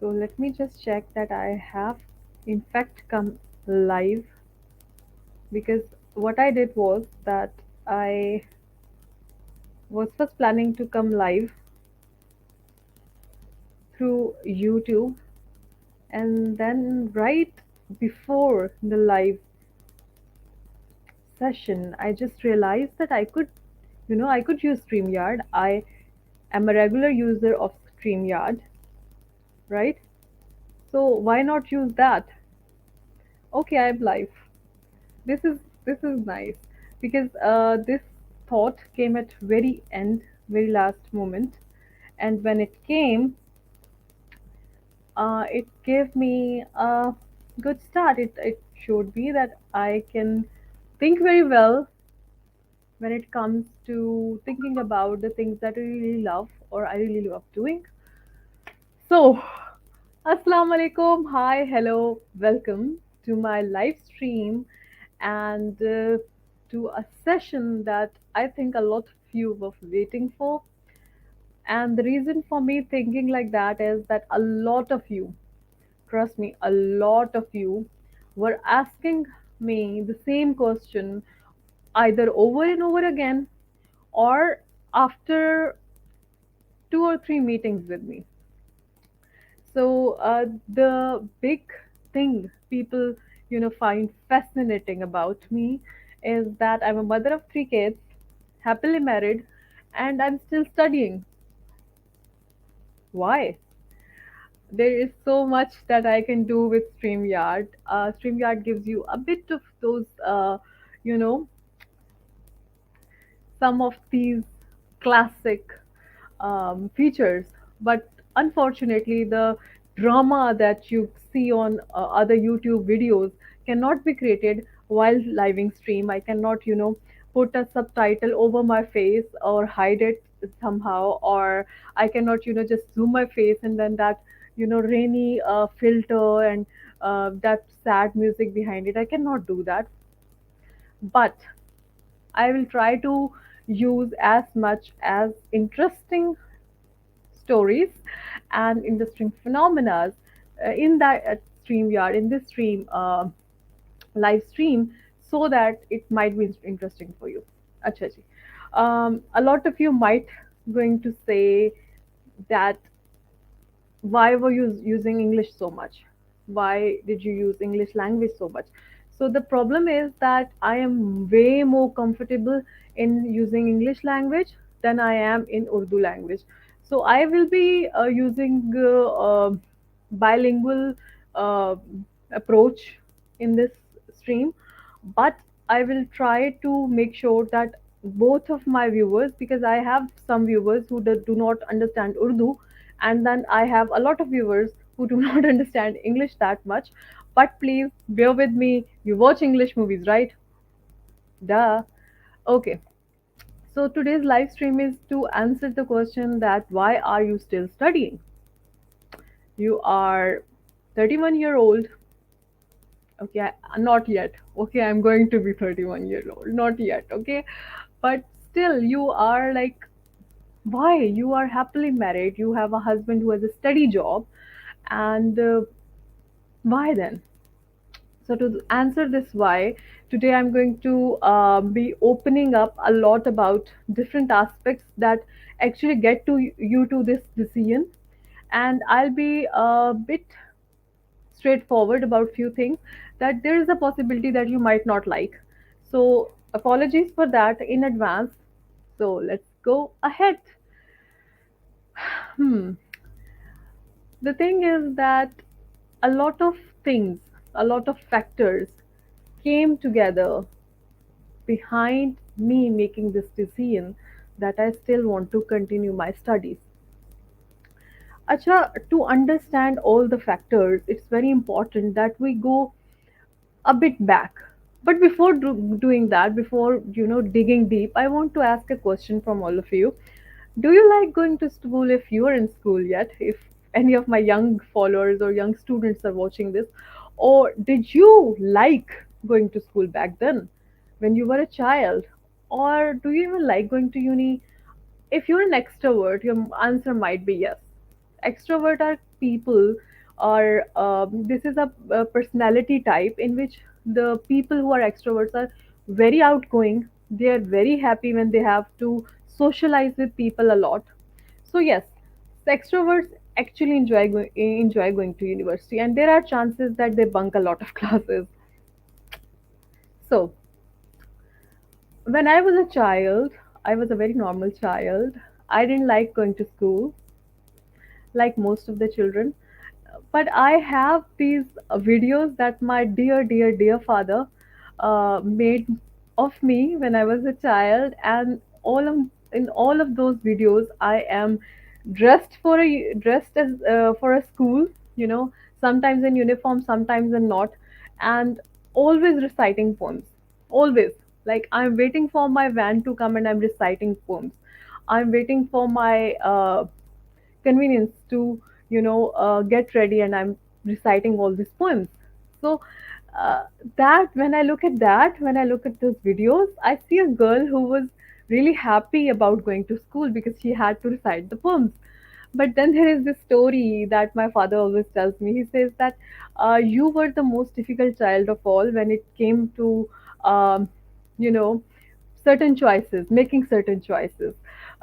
So let me just check that I have in fact come live, because what I did was that I was first planning to come live through YouTube, and then right before the live session I just realized that I could use StreamYard. I am a regular user of StreamYard, right? So why not use that? Okay, I'm live. This is nice, because this thought came at very end, very last moment, and when it came, it gave me a good start. It showed me that I can think very well when it comes to thinking about the things that I really love or I really love doing. So, Assalamu alaikum. Hi, hello, welcome to my live stream, and to a session that I think a lot of you were waiting for. And the reason for me thinking like that is that a lot of you, trust me, a lot of you were asking me the same question either over and over again or after two or three meetings with me. So the big thing people find fascinating about me is that I'm a mother of three kids, happily married, and I'm still studying. Why? There is so much that I can do with StreamYard. StreamYard gives you a bit of those, you know, some of these classic features, but unfortunately, the drama that you see on other YouTube videos cannot be created while living stream. I cannot, put a subtitle over my face or hide it somehow, or I cannot, just zoom my face and then that, rainy filter and that sad music behind it. I cannot do that, but I will try to use as much as interesting stories and interesting phenomena in that StreamYard, in this live stream, so that it might be interesting for you. Acha ji. A lot of you might going to say that why were you using English so much? Why did you use English language so much? So the problem is that I am way more comfortable in using English language than I am in Urdu language. So I will be using bilingual uh, approach in this stream, but I will try to make sure that both of my viewers, because I have some viewers who do not understand Urdu, and then I have a lot of viewers who do not understand English that much. But please bear with me. You watch English movies, right? Duh. Okay. So today's live stream is to answer the question that why are you still studying? You are 31-year-old. Okay, not yet. Okay, I'm going to be 31 years old. Not yet. Okay, but still, you are like, why? You are happily married. You have a husband who has a steady job, and why then? So, to answer this why, today I'm going to be opening up a lot about different aspects that actually get to you to this decision, and I'll be a bit straightforward about few things that there is a possibility that you might not like. So, apologies for that in advance. So, let's go ahead. Hmm. The thing is that a lot of things, a lot of factors came together behind me making this decision that I still want to continue my studies. Acha, to understand all the factors, it's very important that we go a bit back. But before doing that, before digging deep, I want to ask a question from all of you. Do you like going to school if you are in school yet? If any of my young followers or young students are watching this, or did you like going to school back then when you were a child? Or do you even like going to uni? If you're an extrovert, your answer might be yes. extrovert are people, or this is a personality type in which the people who are extroverts are very outgoing. They are very happy when they have to socialize with people a lot. So yes, extroverts actually enjoy going to university, and there are chances that they bunk a lot of classes. So when I was a child, I was a very normal child. I didn't like going to school like most of the children. But I have these videos that my dear father made of me when I was a child, and in all of those videos, I am dressed as for a school, you know, sometimes in uniform, sometimes in not, and always reciting poems, always. Like I'm waiting for my van to come and I'm reciting poems. I'm waiting for my convenience to get ready and I'm reciting all these poems. So uh, that when I look at those videos, I see a girl who was really happy about going to school because she had to recite the poems. But then there is this story that my father always tells me. He says that you were the most difficult child of all when it came to um, you know certain choices, making certain choices.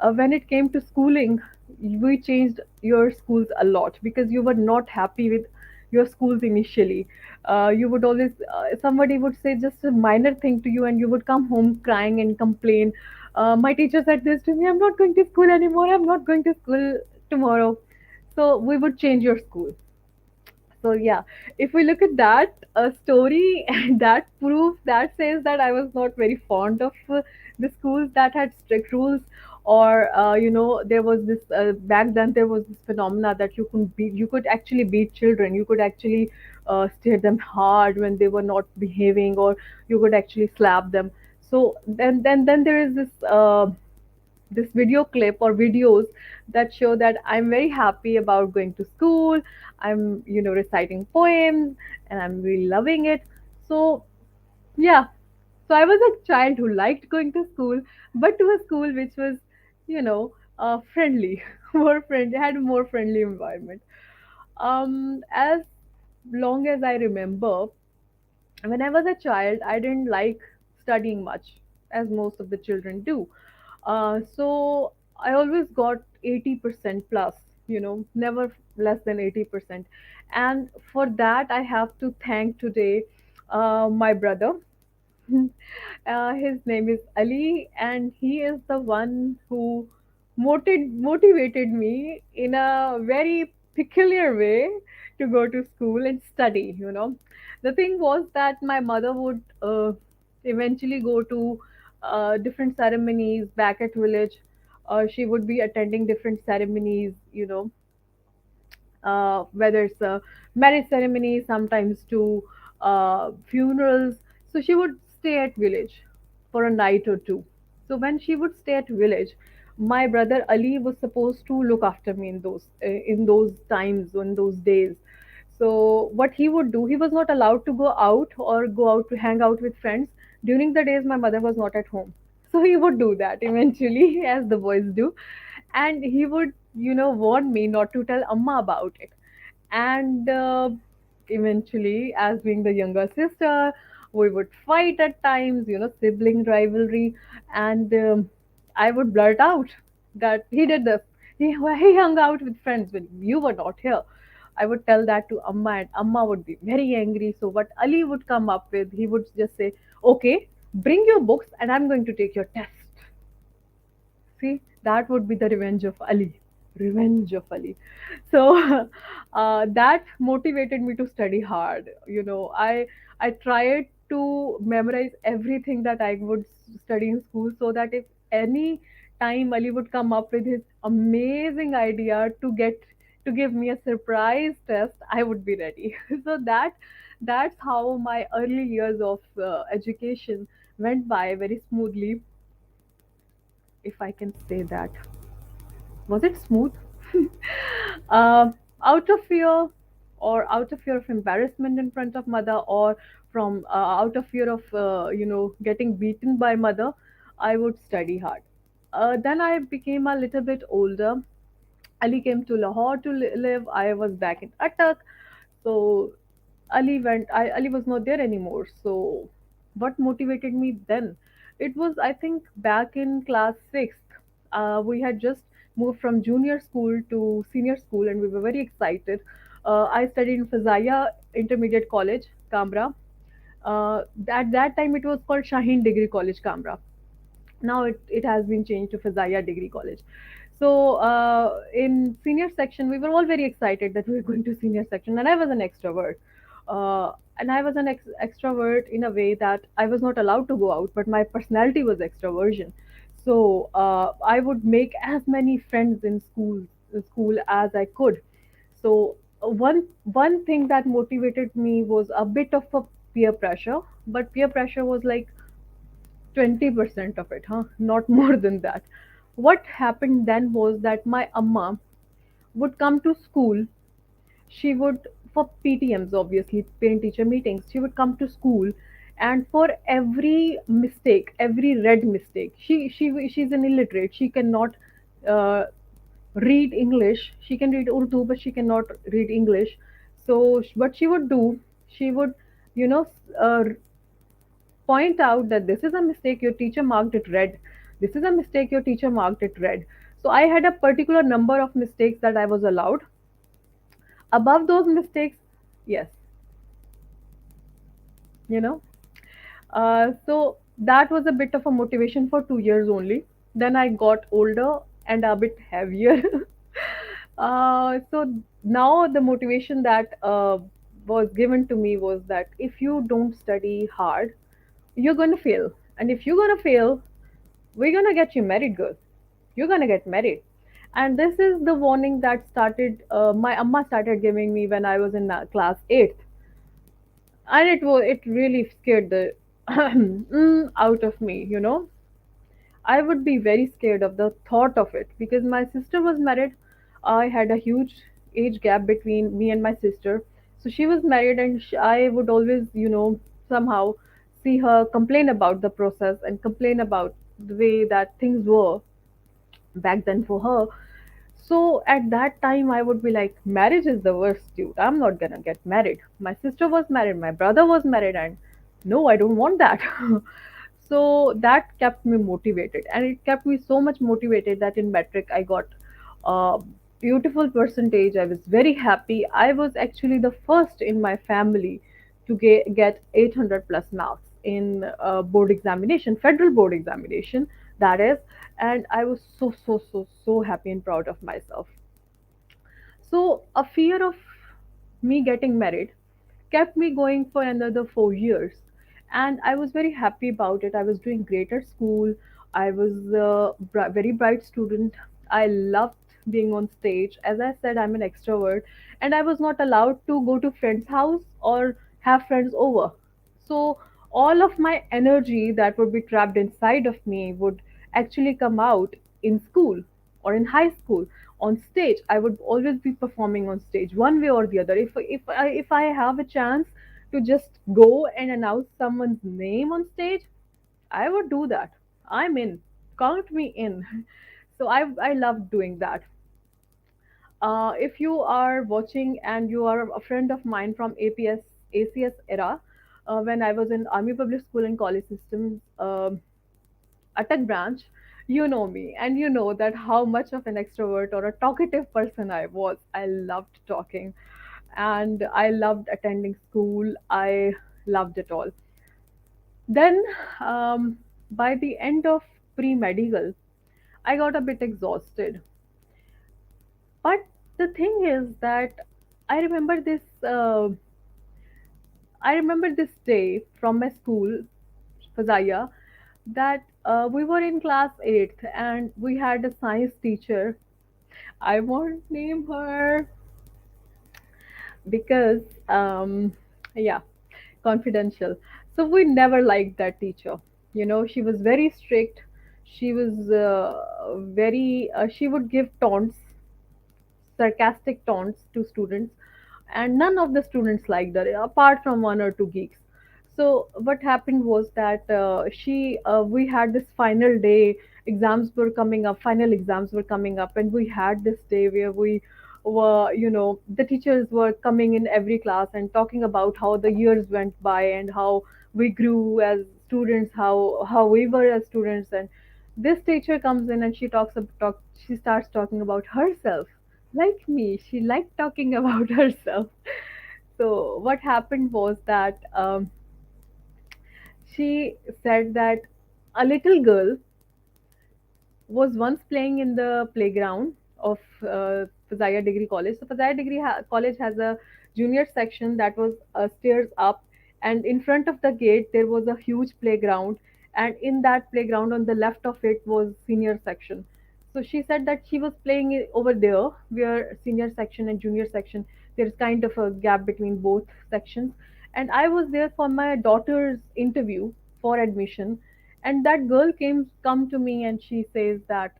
When it came to schooling, we changed your schools a lot because you were not happy with your schools initially. You would always, somebody would say just a minor thing to you, and you would come home crying and complain. My teacher said this to me, I'm not going to school anymore, I'm not going to school tomorrow. So we would change your school. So yeah, if we look at that story, that proof that says that I was not very fond of the schools that had strict rules, or there was this back then there was this phenomena that you could actually beat children, you could actually stare them hard when they were not behaving, or you could actually slap them. So then there is this video clip or videos that show that I'm very happy about going to school. I'm, reciting poems and I'm really loving it. So, yeah. So I was a child who liked going to school, but to a school which was, friendly, more friendly, had a more friendly environment. As long as I remember, when I was a child, I didn't like studying much, as most of the children do. So I always got 80% plus, never less than 80%. And for that, I have to thank today my brother. His name is Ali, and he is the one who motivated me in a very peculiar way to go to school and study. The thing was that my mother would eventually go to different ceremonies back at village. She would be attending different ceremonies, whether it's a marriage ceremony, sometimes to funerals. So she would stay at village for a night or two. So when she would stay at village, my brother Ali was supposed to look after me in those times, in those days. So what he would do, he was not allowed to go out or go out to hang out with friends. During the days, my mother was not at home. So he would do that eventually, as the boys do. And he would, warn me not to tell Amma about it. And eventually, as being the younger sister, we would fight at times, sibling rivalry. And I would blurt out that he did this. He hung out with friends when you were not here. I would tell that to Amma, and Amma would be very angry. So, what Ali would come up with, he would just say, okay, bring your books and I'm going to take your test. See, that would be the revenge of Ali. Revenge of Ali. So that motivated me to study hard. I tried to memorize everything that I would study in school, so that if any time Ali would come up with his amazing idea to give me a surprise test, I would be ready. So that's how my early years of education went by very smoothly, if I can say that. Was it smooth? Out of fear, or out of fear of embarrassment in front of mother, or from out of fear of getting beaten by mother, I would study hard. Then I became a little bit older, Ali came to Lahore to live. I was back in Attak. So Ali was not there anymore. So what motivated me then? It was, I think, back in class sixth. We had just moved from junior school to senior school, and we were very excited. I studied in Fazaya Intermediate College, Camra. At that time, it was called Shaheen Degree College, Camra. Now it has been changed to Fazaya Degree College. So in senior section, we were all very excited that we were going to senior section, and I was an extrovert. And I was an extrovert in a way that I was not allowed to go out, but my personality was extroversion. So I would make as many friends in school as I could. So one thing that motivated me was a bit of a peer pressure, but peer pressure was like 20% of it, huh? Not more than that. What happened then was that my amma would come to school. She would, for PTMs, obviously, parent teacher meetings, she would come to school, and for every mistake, every red mistake, she's an illiterate. She cannot uh, read English. She can read Urdu, but she cannot read English. So what she would do, she would, you know, point out that this is a mistake, your teacher marked it red. This is a mistake, your teacher marked it red. So I had a particular number of mistakes that I was allowed. Above those mistakes, yes, you know. So that was a bit of a motivation for 2 years only. Then I got older and a bit heavier. So now the motivation that was given to me was that if you don't study hard, you're going to fail. And if you're going to fail, we're gonna get you married, girl. You're gonna get married. And this is the warning that my amma started giving me when I was in class 8th. And it really scared the out of me, you know. I would be very scared of the thought of it because my sister was married. I had a huge age gap between me and my sister. So she was married, and I would always, somehow see her complain about the process and complain about the way that things were back then for her. So at that time, I would be like, marriage is the worst, dude. I'm not gonna get married. My sister was married, my brother was married, and no, I don't want that. So that kept me motivated, and it kept me so much motivated that in metric I got a beautiful percentage. I was very happy. I was actually the first in my family to get 800 plus marks in board examination, federal board examination, that is. And I was so happy and proud of myself. So a fear of me getting married kept me going for another 4 years. And I was very happy about it. I was doing great at school. I was a very bright student. I loved being on stage. As I said, I'm an extrovert, and I was not allowed to go to friends' house or have friends over. So all of my energy that would be trapped inside of me would actually come out in school or in high school on stage. I would always be performing on stage one way or the other. If I have a chance to just go and announce someone's name on stage, I would do that. I'm in. Count me in. So I love doing that. If you are watching and you are a friend of mine from ACS era, when I was in Army Public School and College Systems, Attack branch, you know me, and you know that how much of an extrovert or a talkative person I was. I loved talking, and I loved attending school. I loved it all. Then, by the end of pre medical, I got a bit exhausted. But the thing is that I remember this. I remember this day from my school, Fazaya, that we were in class 8th and we had a science teacher. I won't name her because, yeah, confidential. So we never liked that teacher. She was very strict. She was she would give taunts, sarcastic taunts to students, and none of the students liked her apart from one or two geeks. So what happened was that we had this final day. exams were coming up, final exams were coming up, and we had this day where we were, the teachers were coming in every class and talking about how the years went by and how we grew as students, how we were as students. And this teacher comes in and she starts talking about herself. Like me, she liked talking about herself. So what happened was that she said that a little girl was once playing in the playground of Fazaya Degree College. So Fazaya Degree College has a junior section that was stairs up, and in front of the gate there was a huge playground, and in that playground on the left of it was senior section. So she said that she was playing over there, where senior section and junior section, there's kind of a gap between both sections, and I was there for my daughter's interview for admission. And that girl come to me and she says that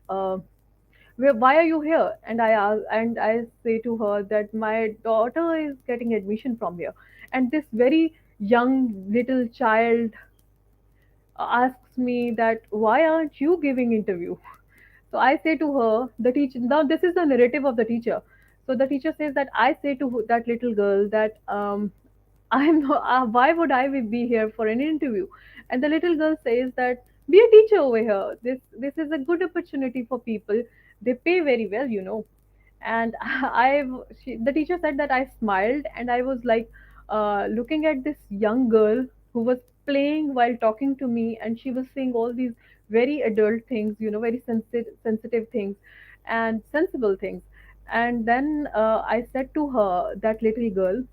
why are you here? And I say to her that my daughter is getting admission from here. And this very young little child asks me that why aren't you giving interview. So I say to her, the teacher, now this is the narrative of the teacher. So the teacher says that I say to that little girl that I'm not, why would I be here for an interview? And the little girl says that be a teacher over here. This is a good opportunity for people. They pay very well. And the teacher said that I smiled and I was like looking at this young girl who was playing while talking to me, and she was saying all these very adult things, very sensitive things and sensible things. And then I said to her, that little girl,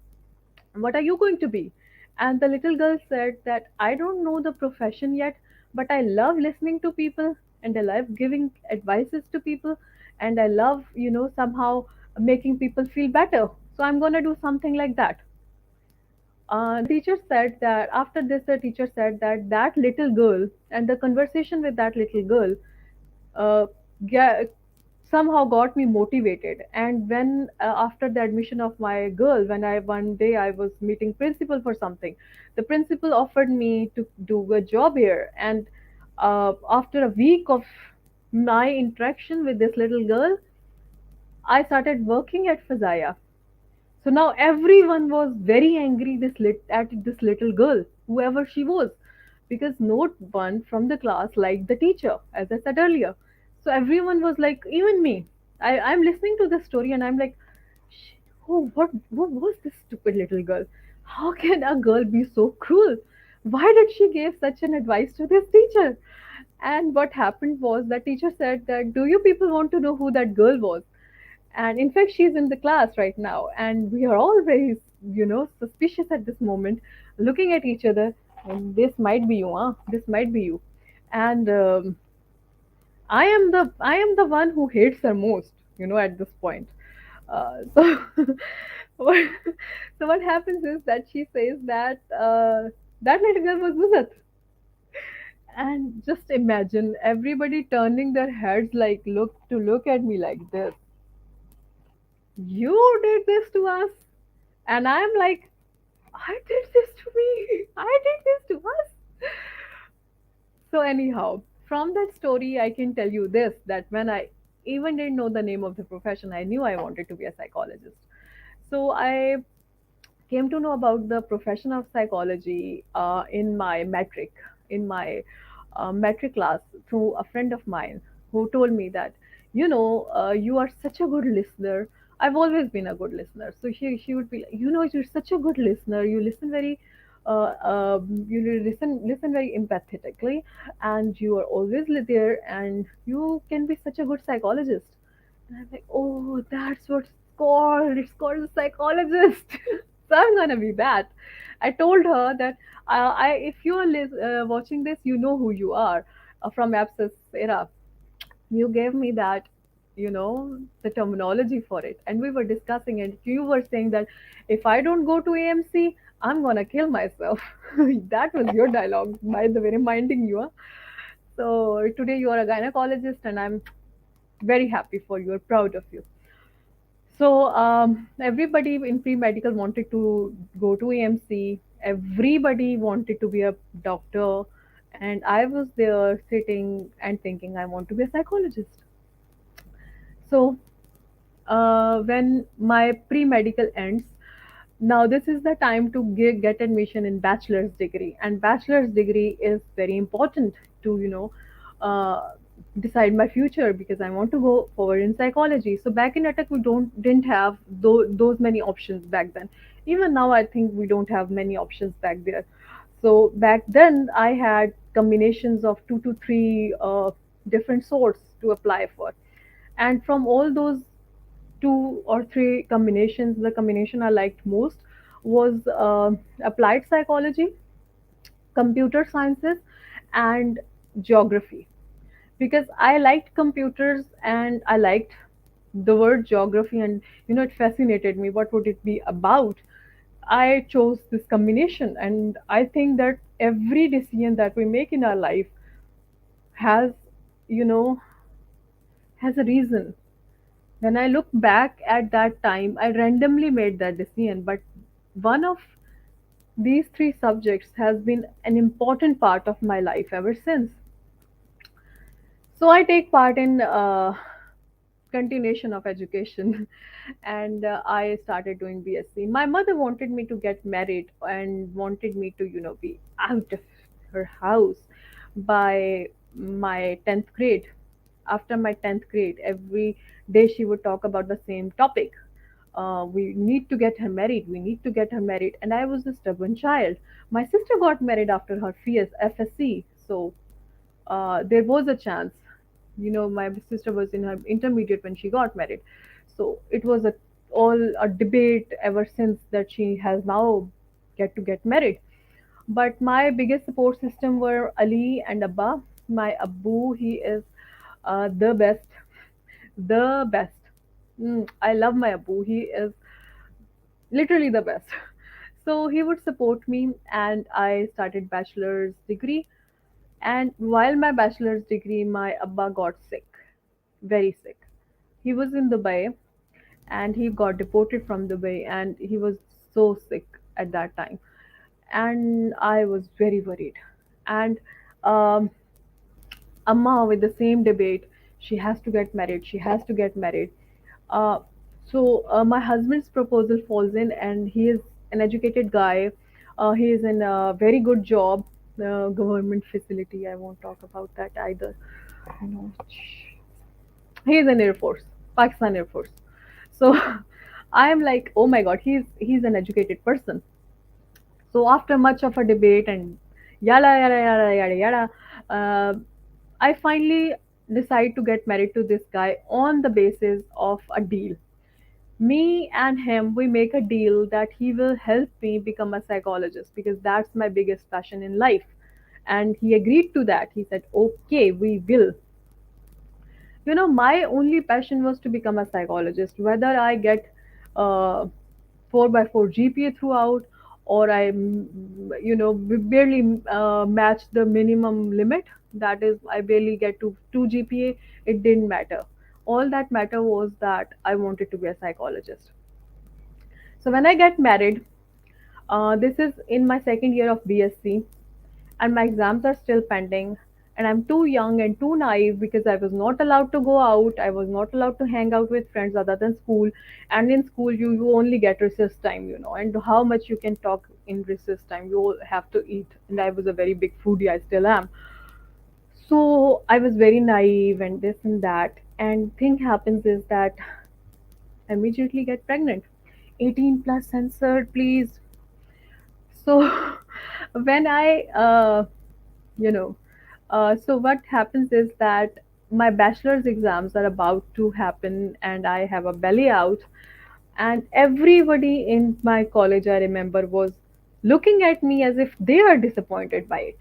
what are you going to be? And the little girl said that I don't know the profession yet, but I love listening to people and I love giving advices to people, and I love, somehow making people feel better. So I'm going to do something like that. The teacher said that after this, the teacher said that that little girl and the conversation with that little girl uh, ga- somehow got me motivated. And when after the admission of my girl, when I one day I was meeting principal for something, the principal offered me to do a job here. And after a week of my interaction with this little girl, I started working at Fazaya. So now everyone was very angry at this little girl, whoever she was, because no one from the class liked the teacher, as I said earlier. So everyone was like, even me. I'm listening to this story and I'm like, oh, what was this stupid little girl? How can a girl be so cruel? Why did she give such an advice to this teacher? And what happened was that teacher said that, do you people want to know who that girl was? And in fact, she's in the class right now, and we are all very, suspicious at this moment, looking at each other. And this might be you, huh? This might be you. And I am the one who hates her most, at this point. So what, so what happens is that she says that that little girl was Nusrat. And just imagine everybody turning their heads like look at me like this. You did this to us. And I'm like, I did this to me. I did this to us. So, anyhow, from that story, I can tell you this, that when I even didn't know the name of the profession, I knew I wanted to be a psychologist. So, I came to know about the profession of psychology in my metric class, through a friend of mine who told me that, you are such a good listener. I've always been a good listener. So she would be like, you're such a good listener. You listen very you listen very empathetically, and you are always there, and you can be such a good psychologist. And I'm like, oh, that's what it's called. It's called a psychologist. So I'm gonna be that. I told her that if you are watching this, you know who you are, from Abscess era. You gave me that, the terminology for it, and we were discussing it. You were saying that if I don't go to AMC, I'm gonna kill myself. That was your dialogue, by the way, reminding you. Huh? So today you are a gynecologist, and I'm very happy for you, proud of you. So everybody in pre-medical wanted to go to AMC. Everybody wanted to be a doctor, And I was there sitting and thinking I want to be a psychologist. So when my pre-medical ends, now this is the time to get admission in bachelor's degree, and bachelor's degree is very important to uh, decide my future, because I want to go forward in psychology. So back in Attack we didn't have those many options back then. Even now I think we don't have many options back there. So back then I had combinations of two to three different sorts to apply for, and from all those two or three combinations, the combination I liked most was applied psychology, computer sciences, and geography. Because I liked computers and I liked the word geography, and it fascinated me. What would it be about? I chose this combination, and I think that every decision that we make in our life has, you know, has a reason. When I look back at that time, I randomly made that decision, but one of these three subjects has been an important part of my life ever since. So I take part in continuation of education, and I started doing BSc. My mother wanted me to get married and wanted me to, be out of her house by my 10th grade. After my 10th grade, every day she would talk about the same topic. We need to get her married. We need to get her married. And I was a stubborn child. My sister got married after her FSC. So there was a chance. My sister was in her intermediate when she got married. So it was all a debate ever since that she has now get married. But my biggest support system were Ali and Abba. My Abu, he is the best, the best. I love my Abu. He is literally the best. So he would support me, and I started bachelor's degree. And while my bachelor's degree, my Abba got sick, very sick. He was in Dubai, and he got deported from Dubai, and he was so sick at that time. And I was very worried. And um, Amma with the same debate. She has to get married. She has to get married. Uh, so my husband's proposal falls in, and he is an educated guy. He is in a very good job, government facility. I won't talk about that either. You know, he is in Air Force, Pakistan Air Force. So I am like, oh my God, he's an educated person. So after much of a debate and yada yada yada yada yada, I finally decide to get married to this guy on the basis of a deal. Me and him, we make a deal that he will help me become a psychologist, because that's my biggest passion in life. And he agreed to that. He said, okay, we will. My only passion was to become a psychologist. Whether I get 4 by 4 GPA throughout, or I, barely match the minimum limit. That is, I barely get to 2 GPA. It didn't matter. All that matter was that I wanted to be a psychologist. So when I get married, this is in my second year of BSc, and my exams are still pending. And I'm too young and too naive, because I was not allowed to go out. I was not allowed to hang out with friends other than school. And in school, you only get recess time, and how much you can talk in recess time. You all have to eat. And I was a very big foodie. I still am. So I was very naive and this and that. And thing happens is that I immediately get pregnant. 18 plus censored, please. So when I you know so what happens is that my bachelor's exams are about to happen, and I have a belly out, and everybody in my college, I remember, was looking at me as if they are disappointed by it,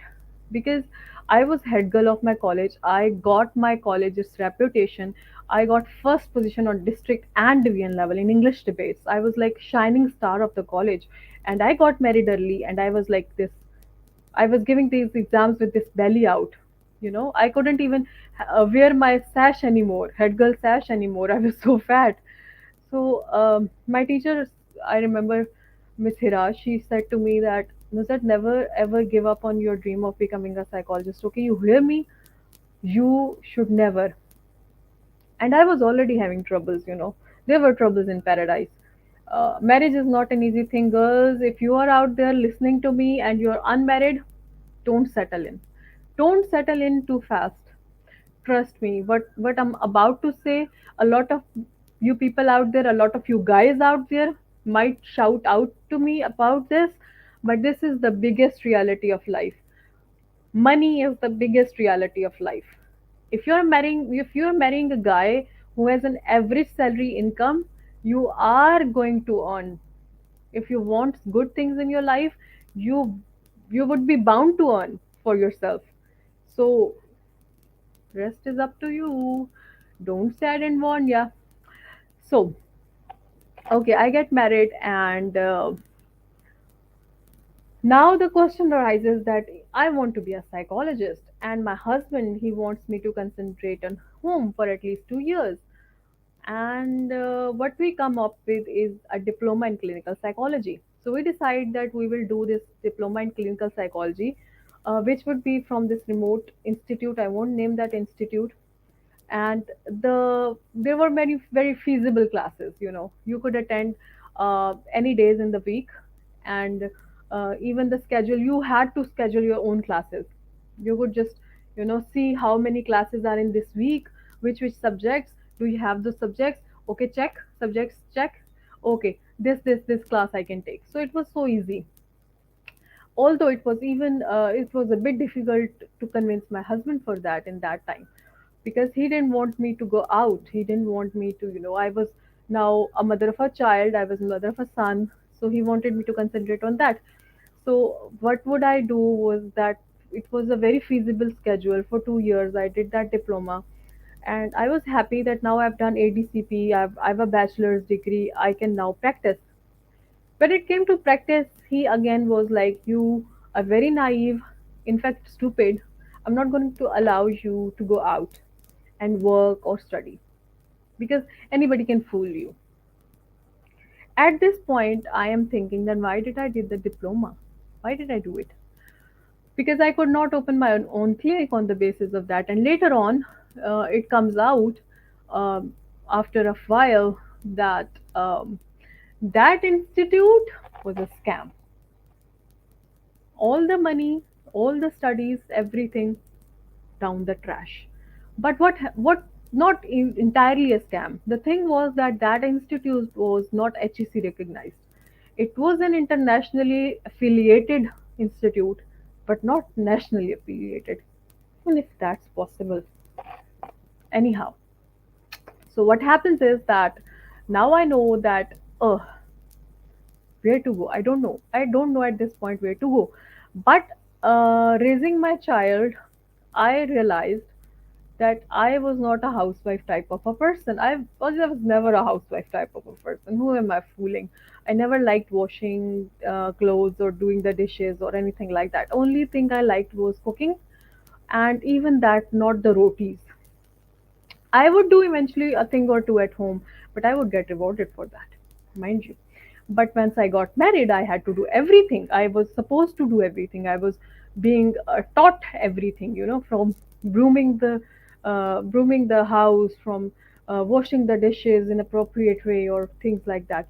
because I was head girl of my college. I got my college's reputation. I got first position on district and division level in English debates. I was like shining star of the college, and I got married early, and I was like this. I was giving these exams with this belly out. I couldn't even wear my sash anymore, head girl sash anymore. I was so fat. So my teacher, I remember Miss Hira, she said to me that Nusrat, never ever give up on your dream of becoming a psychologist. Okay, you hear me? You should never. And I was already having troubles, There were troubles in paradise. Marriage is not an easy thing, girls. If you are out there listening to me and you're unmarried, don't settle in. Don't settle in too fast. Trust me, what I'm about to say, a lot of you people out there, a lot of you guys out there might shout out to me about this, but this is the biggest reality of life. Money is the biggest reality of life. If you're marrying a guy who has an average salary income, you are going to earn. If you want good things in your life, you you would be bound to earn for yourself. So rest is up to you. Don't say I didn't warn ya. So, okay, I get married, and now the question arises that I want to be a psychologist, and my husband, he wants me to concentrate on home for at least 2 years. And what we come up with is a diploma in clinical psychology. So we decide that we will do this diploma in clinical psychology, which would be from this remote institute. I won't name that institute. And there were many very feasible classes. You could attend any days in the week, and even the schedule, you had to schedule your own classes. You could just see how many classes are in this week, which subjects do you have, those subjects. Okay, check subjects, check. Okay, this class I can take. So it was so easy, although it was a bit difficult to convince my husband for that in that time, because he didn't want me to go out. He didn't want me to, I was now a mother of a child, I was a mother of a son, so he wanted me to concentrate on that. So what would I do was that it was a very feasible schedule. For 2 years I did that diploma, and I was happy that now I've done ADCP, I've a bachelor's degree, I can now practice. When it came to practice, he again was like, you are very naive, in fact stupid. I'm not going to allow you to go out and work or study, because anybody can fool you. At this point, I am thinking, then why did I did the diploma? Why did I do it? Because I could not open my own clinic on the basis of that. And later on, it comes out, um, after a while, that that institute was a scam. All the money, all the studies, everything down the trash. But what not entirely a scam. The thing was that that institute was not HEC recognized. It was an internationally affiliated institute, but not nationally affiliated. Even if that's possible. Anyhow, so what happens is that now I know that, where to go. I don't know. I don't know at this point where to go. But raising my child, I realized that I was not a housewife type of a person. I was never a housewife type of a person. Who am I fooling? I never liked washing clothes or doing the dishes or anything like that. Only thing I liked was cooking, and even that, not the rotis. I would do eventually a thing or two at home, but I would get rewarded for that, mind you. But once I got married, I had to do everything. I was supposed to do everything. I was being taught everything, from brooming the brooming the house, from washing the dishes in appropriate way or things like that.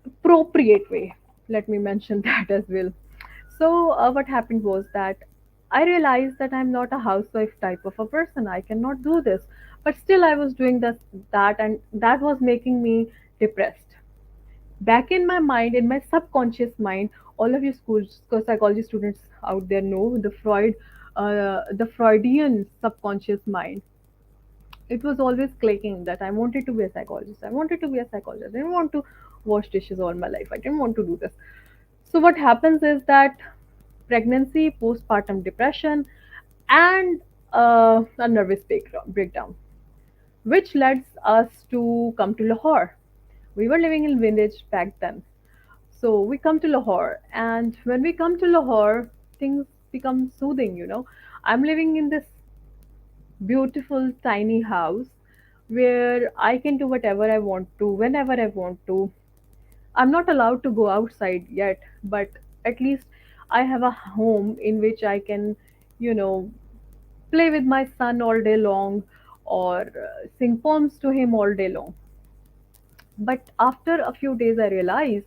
Appropriate way. Let me mention that as well. So what happened was that I realized that I'm not a housewife type of a person. I cannot do this, but still I was doing that, and that was making me depressed. Back in my mind, in my subconscious mind, all of you school psychology students out there know the Freudian subconscious mind. It was always clicking that I wanted to be a psychologist. I wanted to be a psychologist. I didn't want to wash dishes all my life. I didn't want to do this. So what happens is that pregnancy, postpartum depression, and a nervous breakdown, which led us to come to Lahore. We were living in village back then. So we come to Lahore, and when we come to Lahore, things become soothing. I'm living in this beautiful tiny house where I can do whatever I want to, whenever I want to. I'm not allowed to go outside yet, but at least I have a home in which I can, you know, play with my son all day long, or sing poems to him all day long. But after a few days, I realized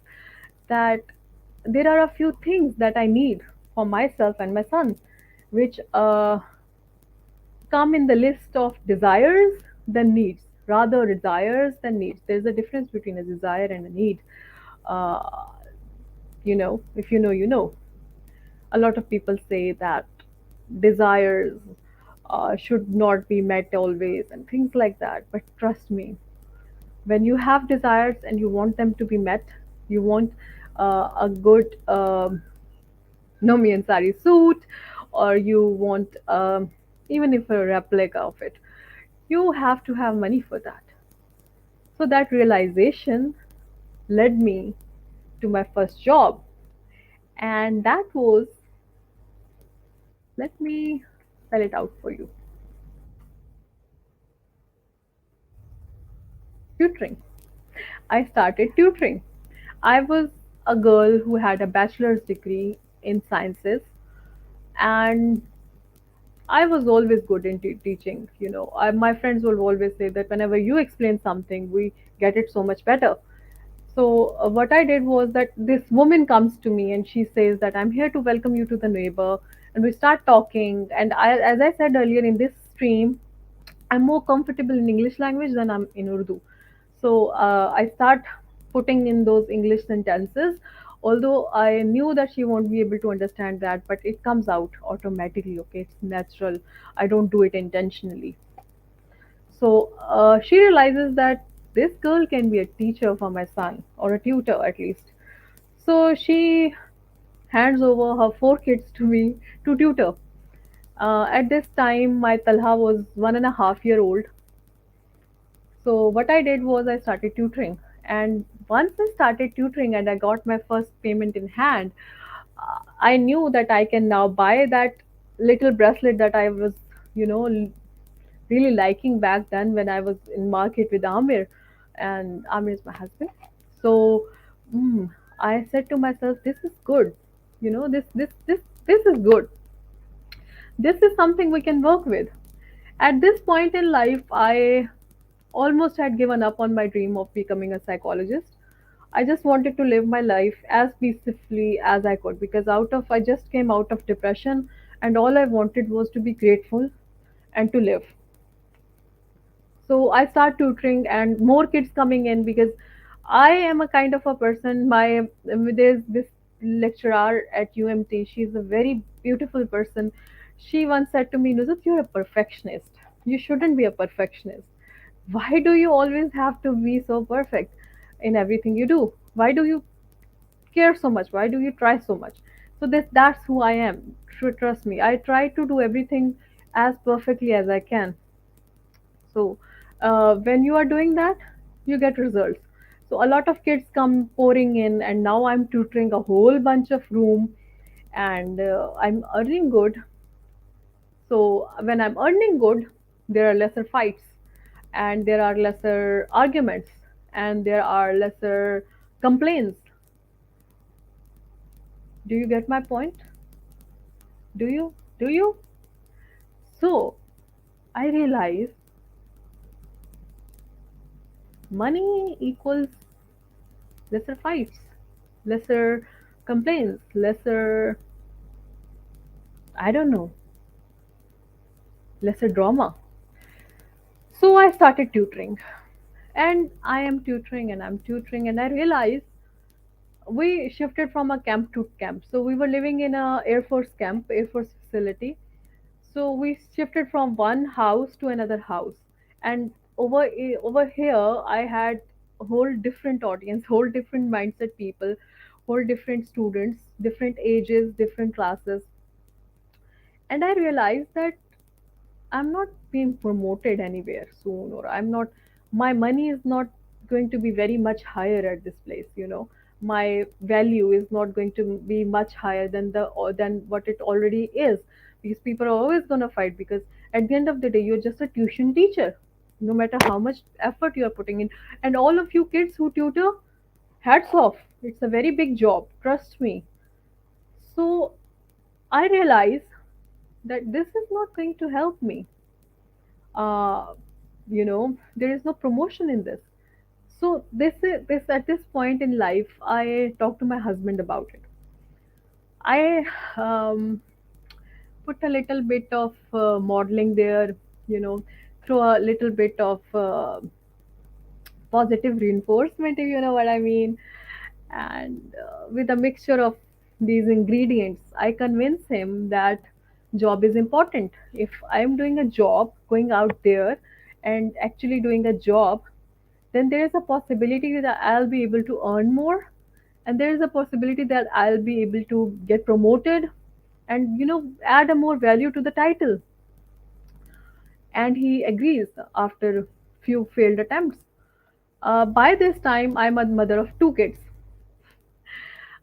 that there are a few things that I need for myself and my son, which come in the list of desires than needs. Rather, desires than needs. There's a difference between a desire and a need. Uh, if you know, you know. A lot of people say that desires should not be met always and things like that. But trust me, when you have desires and you want them to be met, you want a good Nomian sari suit, or you want even if a replica of it, you have to have money for that. So that realization led me to my first job, and that was, let me spell it out for you, tutoring. I started tutoring. I was a girl who had a bachelor's degree in sciences, and I was always good in teaching. My friends will always say that whenever you explain something, we get it so much better. So, what I did was that this woman comes to me and she says that I'm here to welcome you to the neighbor, and we start talking. And as I said earlier in this stream, I'm more comfortable in English language than I'm in Urdu. So I start putting in those English sentences. Although I knew that she won't be able to understand that, but it comes out automatically. Okay, it's natural. I don't do it intentionally. So she realizes that this girl can be a teacher for my son, or a tutor at least. So she hands over her four kids to me to tutor. At this time, my Talha was 1.5 year old. So what I did was I started tutoring, and once I started tutoring and I got my first payment in hand, I knew that I can now buy that little bracelet that I was, you know, really liking back then when I was in market with Amir, and Amir is my husband. So I said to myself, this is good. This is good. This is something we can work with. At this point in life, I almost had given up on my dream of becoming a psychologist. I just wanted to live my life as peacefully as I could, because I just came out of depression, and all I wanted was to be grateful and to live. So I start tutoring and more kids coming in, because I am a kind of a person. There's this lecturer at UMT. She's a very beautiful person. She once said to me, Nuzat, you're a perfectionist. You shouldn't be a perfectionist. Why do you always have to be so perfect in everything you do? Why do you care so much? Why do you try so much? So that's who I am. Trust me. I try to do everything as perfectly as I can. So when you are doing that, you get results. So a lot of kids come pouring in, and now I'm tutoring a whole bunch of room, and I'm earning good. So when I'm earning good, there are lesser fights, and there are lesser arguments, and there are lesser complaints. Do you get my point? Do you? Do you? So I realize money equals lesser fights, lesser complaints, lesser, I don't know, lesser drama. So I started tutoring, and I am tutoring and I'm tutoring, and I realized we shifted from a camp to camp. So we were living in a Air Force camp, Air Force facility. So we shifted from one house to another house, and over here I had a whole different audience, whole different mindset people, whole different students, different ages, different classes, and I realized that I'm not being promoted anywhere soon, or I'm not, my money is not going to be very much higher at this place. My value is not going to be much higher than the or than what it already is, because people are always going to fight, because at the end of the day you're just a tuition teacher, no matter how much effort you're putting in. And all of you kids who tutor, hats off. It's a very big job. Trust me. So I realize that this is not going to help me. Uh, there is no promotion in this. So this at this point in life, I talked to my husband about it. I put a little bit of modeling there, you know, throw a little bit of positive reinforcement, if you know what I mean. And with a mixture of these ingredients, I convince him that job is important. If I'm doing a job, going out there and actually doing a job, then there is a possibility that I'll be able to earn more, and there is a possibility that I'll be able to get promoted and add a more value to the title. And he agrees after few failed attempts. By this time, I'm a mother of two kids.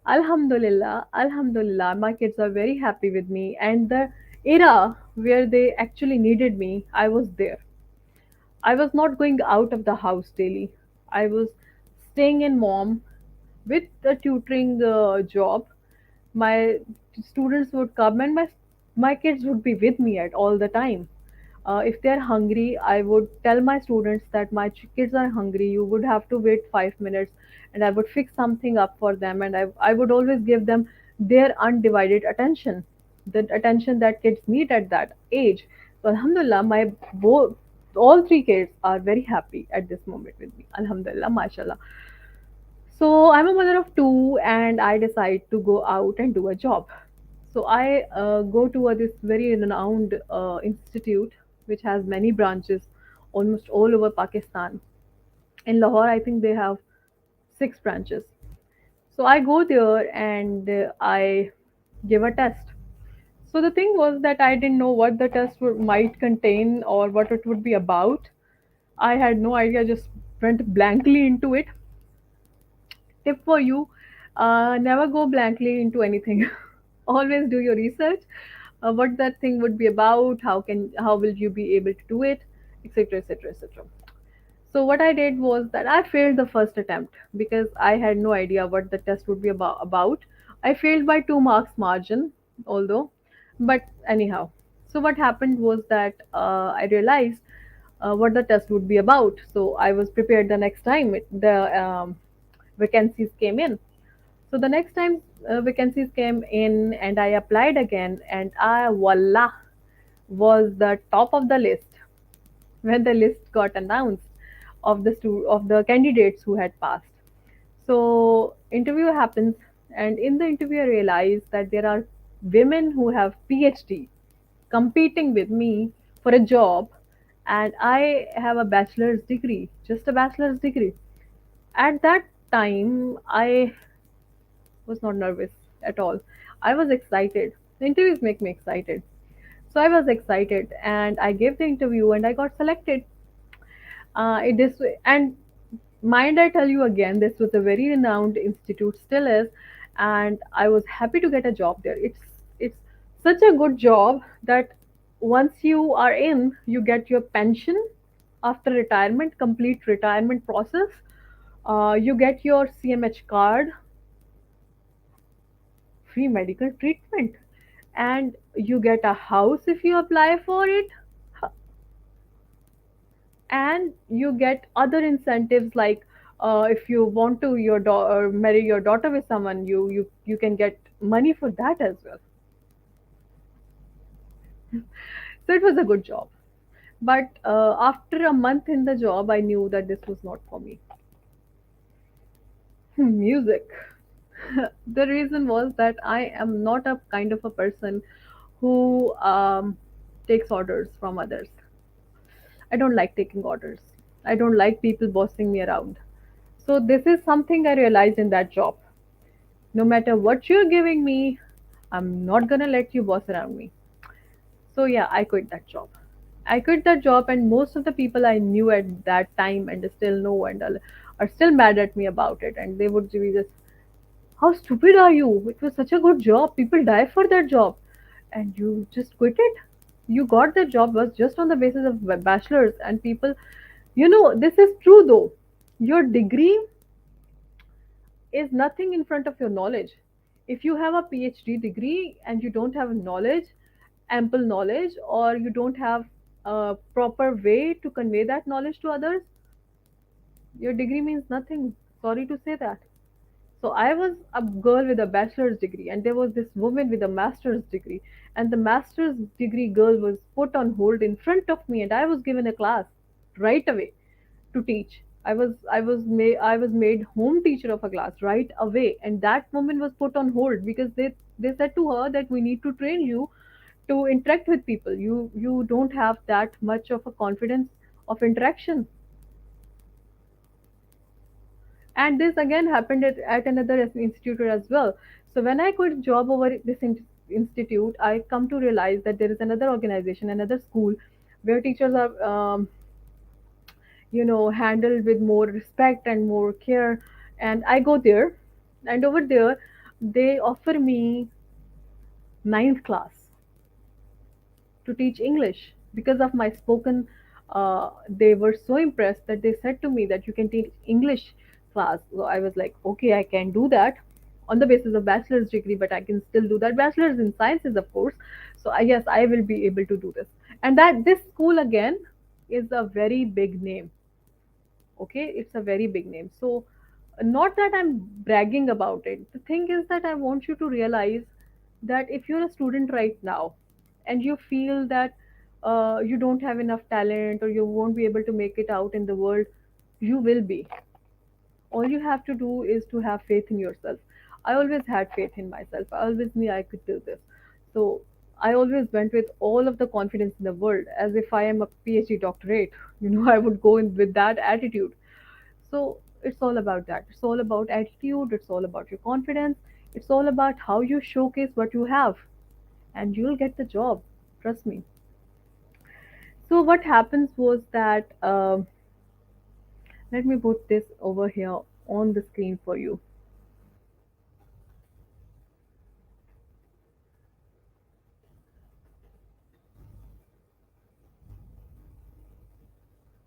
Alhamdulillah, Alhamdulillah, my kids are very happy with me. And the era where they actually needed me, I was there. I was not going out of the house daily. I was staying in mom with the tutoring job. My students would come and my kids would be with me at all the time. If they're hungry, I would tell my students that my kids are hungry. You would have to wait 5 minutes, and I would fix something up for them. And I would always give them their undivided attention, the attention that kids need at that age. So, Alhamdulillah, all three kids are very happy at this moment with me. Alhamdulillah, mashallah. So I'm a mother of two, and I decide to go out and do a job. So I go to this very renowned institute, which has many branches, almost all over Pakistan. In Lahore, I think they have six branches. So I go there and I give a test. So the thing was that I didn't know what the test might contain or what it would be about. I had no idea. Just went blankly into it. Tip for you: never go blankly into anything. Always do your research, what that thing would be about, how will you be able to do it, etc., etc., etc. So what I did was that I failed the first attempt because I had no idea what the test would be about. I failed by 2 marks margin, although, but anyhow. So what happened was that I realized what the test would be about. So I was prepared the next time the vacancies came in. So the next time vacancies came in and I applied again, and I voila was the top of the list when the list got announced of the candidates who had passed. So interview happens, and in the interview I realized that there are women who have PhD competing with me for a job, and I have a bachelor's degree, just a bachelor's degree. At that time, I was not nervous at all. I was excited. The interviews make me excited. So I was excited and I gave the interview and I got selected. It is and mind I tell you again, this was a very renowned institute, still is, and I was happy to get a job there. It's such a good job that once you are in, you get your pension after retirement, complete retirement process. You get your CMH card, free medical treatment, and you get a house if you apply for it, and you get other incentives like if you want to marry your daughter with someone, you can get money for that as well. So it was a good job, but after a month in the job I knew that this was not for me. Music. The reason was that I am not a kind of a person who takes orders from others. I don't like taking orders. I don't like people bossing me around. So this is something I realized in that job. No matter what you're giving me, I'm not gonna let you boss around me. So yeah, I quit that job. I quit that job, and most of the people I knew at that time and still know and are still mad at me about it. And they would be just, "How stupid are you? It was such a good job. People die for that job, and you just quit it. You got the job was just on the basis of bachelor's." And people, this is true though. Your degree is nothing in front of your knowledge. If you have a PhD degree and you don't have knowledge, ample knowledge, or you don't have a proper way to convey that knowledge to others, your degree means nothing. Sorry to say that. So I was a girl with a bachelor's degree, and there was this woman with a master's degree, and the master's degree girl was put on hold in front of me, and I was given a class right away to teach. I was made home teacher of a class right away, and that woman was put on hold because they said to her that we need to train you to interact with people. You don't have that much of a confidence of interaction. And this again happened at another institute as well. So when I quit job over this institute, I come to realize that there is another organization, another school, where teachers are handled with more respect and more care. And I go there, and over there they offer me ninth class to teach English because of my spoken. They were so impressed that they said to me that you can teach English class. So I was like, okay, I can do that on the basis of bachelor's degree, but I can still do that. Bachelor's in sciences, of course. So yes, I will be able to do this. And that this school again is a very big name. Okay, it's a very big name. So not that I'm bragging about it. The thing is that I want you to realize that if you're a student right now and you feel that you don't have enough talent or you won't be able to make it out in the world, you will be. All you have to do is to have faith in yourself. I always had faith in myself. I always knew I could do this. So I always went with all of the confidence in the world, as if I am a PhD doctorate. I would go in with that attitude. So it's all about that. It's all about attitude. It's all about your confidence. It's all about how you showcase what you have, and you'll get the job. Trust me. So what happens was that let me put this over here on the screen for you.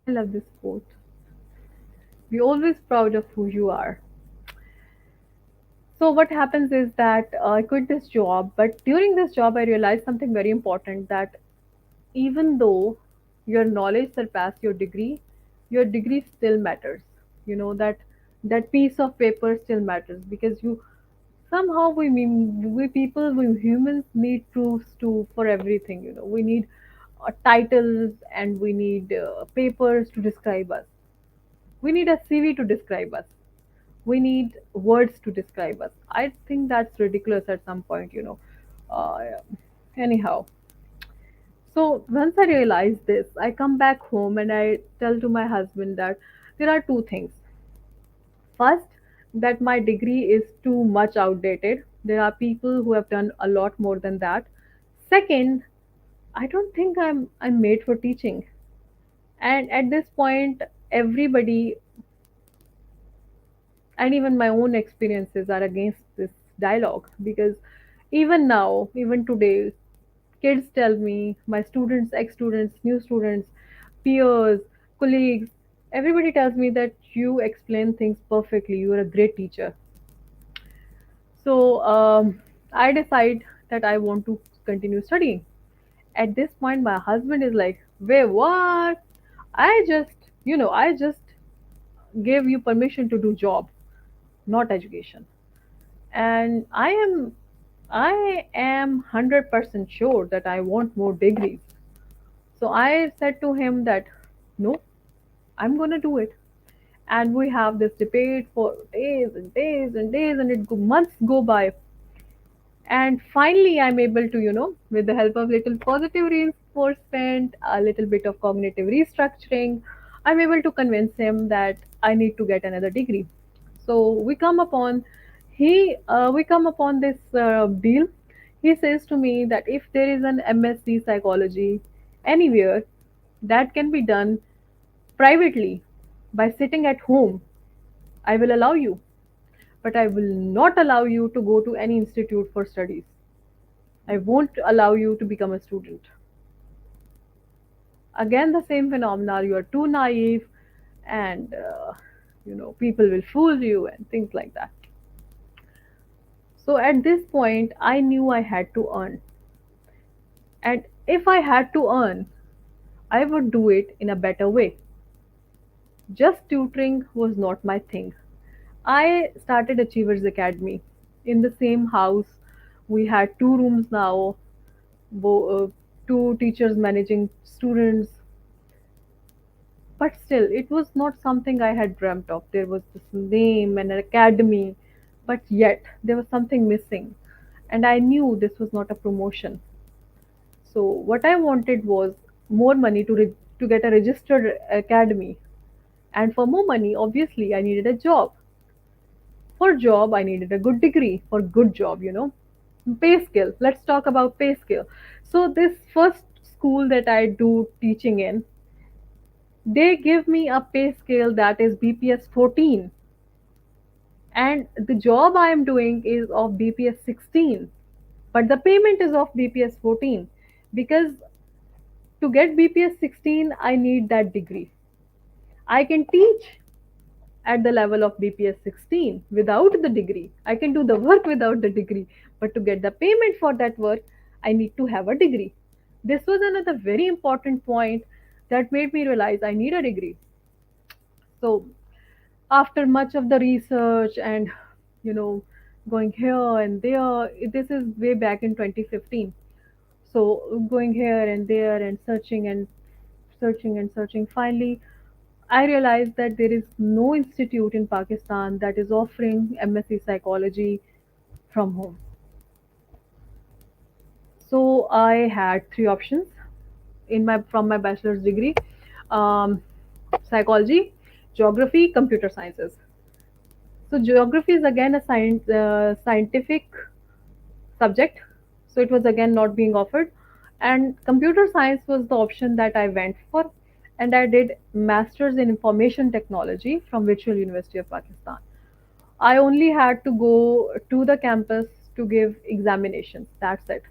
I love this quote. Be always proud of who you are. So what happens is that I quit this job, but during this job I realized something very important, that even though your knowledge surpass your degree still matters. That that piece of paper still matters, because you somehow we people, we humans need proofs to for everything. We need titles, and we need papers to describe us. We need a CV to describe us. We need words to describe us. I think that's ridiculous at some point. uh, Anyhow, so once I realize this, I come back home and I tell to my husband that there are two things. First, that my degree is too much outdated. There are people who have done a lot more than that. Second, I don't think I'm made for teaching. And at this point, everybody, and even my own experiences, are against this dialogue, because even now, even today, kids tell me, my students, ex students, new students, peers, colleagues, everybody tells me that you explain things perfectly. You are a great teacher. So I decide that I want to continue studying. At this point, my husband is like, "Wait, what? I just gave you permission to do job, not education." And I am 100% sure that I want more degrees. So I said to him that no, I'm gonna do it. And we have this debate for days and days and days, and months go by. And finally, I'm able to, with the help of little positive reinforcement, a little bit of cognitive restructuring, I'm able to convince him that I need to get another degree. So we come upon this deal. He says to me that if there is an MSc psychology anywhere, that can be done privately by sitting at home, I will allow you, but I will not allow you to go to any institute for studies. I won't allow you to become a student. Again, the same phenomena. You are too naive, and people will fool you and things like that. So at this point, I knew I had to earn. And if I had to earn, I would do it in a better way. Just tutoring was not my thing. I started Achievers Academy in the same house. We had two rooms now, two teachers managing students, but still, it was not something I had dreamt of. There was this name and an academy, but yet there was something missing, and I knew this was not a promotion. So what I wanted was more money to get a registered academy, and for more money, obviously, I needed a job. For job, I needed a good degree for good job, Pay scale. Let's talk about pay scale. So this first school that I do teaching in, they give me a pay scale that is BPS 14, and the job I am doing is of BPS 16, but the payment is of BPS 14, because to get BPS 16 I need that degree. I can teach at the level of BPS 16 without the degree. I can do the work without the degree, but to get the payment for that work, I need to have a degree. This was another very important point that made me realize I need a degree. So, after much of the research and you know, going here and there, this is way back in 2015. So, going here and there and searching and searching and searching, finally, I realized that there is no institute in Pakistan that is offering MSc psychology from home. So I had three options in my from my bachelor's degree: um, psychology, geography, computer sciences. So geography is again a scientific subject, so it was again not being offered, and computer science was the option that I went for, and I did masters in information technology from Virtual University of Pakistan. I only had to go to the campus to give examinations. That's it.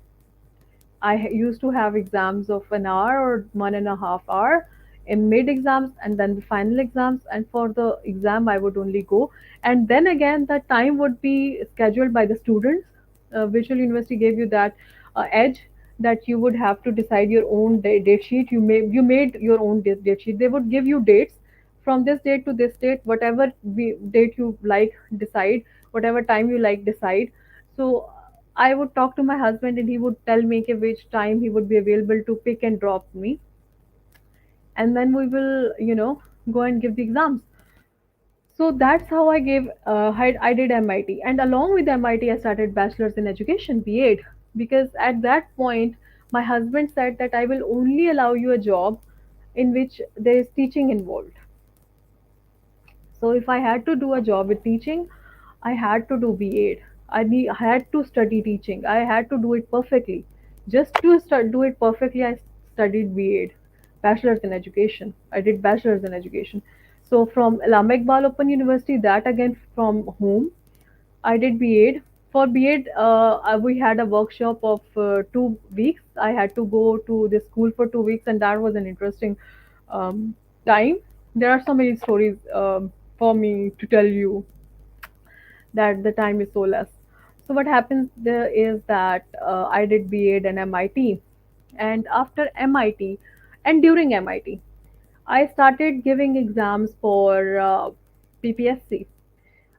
Used to have exams of an hour or 1.5 hour in mid exams and then the final exams. And for the exam, I would only go. And then again, the time would be scheduled by the students. Visual University gave you that edge that you would have to decide your own date sheet. You made your own date sheet. They would give you dates from this date to this date, whatever date you like, decide whatever time you like, decide. So I would talk to my husband and he would tell me कि which time he would be available to pick and drop me, and then we will, go and give the exams. So that's how I did MIT, and along with MIT I started bachelor's in education, B.Ed, because at that point my husband said that I will only allow you a job in which there is teaching involved. So if I had to do a job with teaching, I had to do B.Ed. I had to study teaching. I had to do it perfectly. Just to do it perfectly, I studied B.Ed, Bachelor's in Education. I did Bachelor's in Education. So from Allama Iqbal Open University, that again from home, I did B.Ed. For B.Ed, we had a workshop of 2 weeks. I had to go to the school for 2 weeks, and that was an interesting um, time. There are so many stories for me to tell you that the time is so less. So what happens there is that I did B.Ed and MIT, and after MIT and during MIT, I started giving exams for PPSC.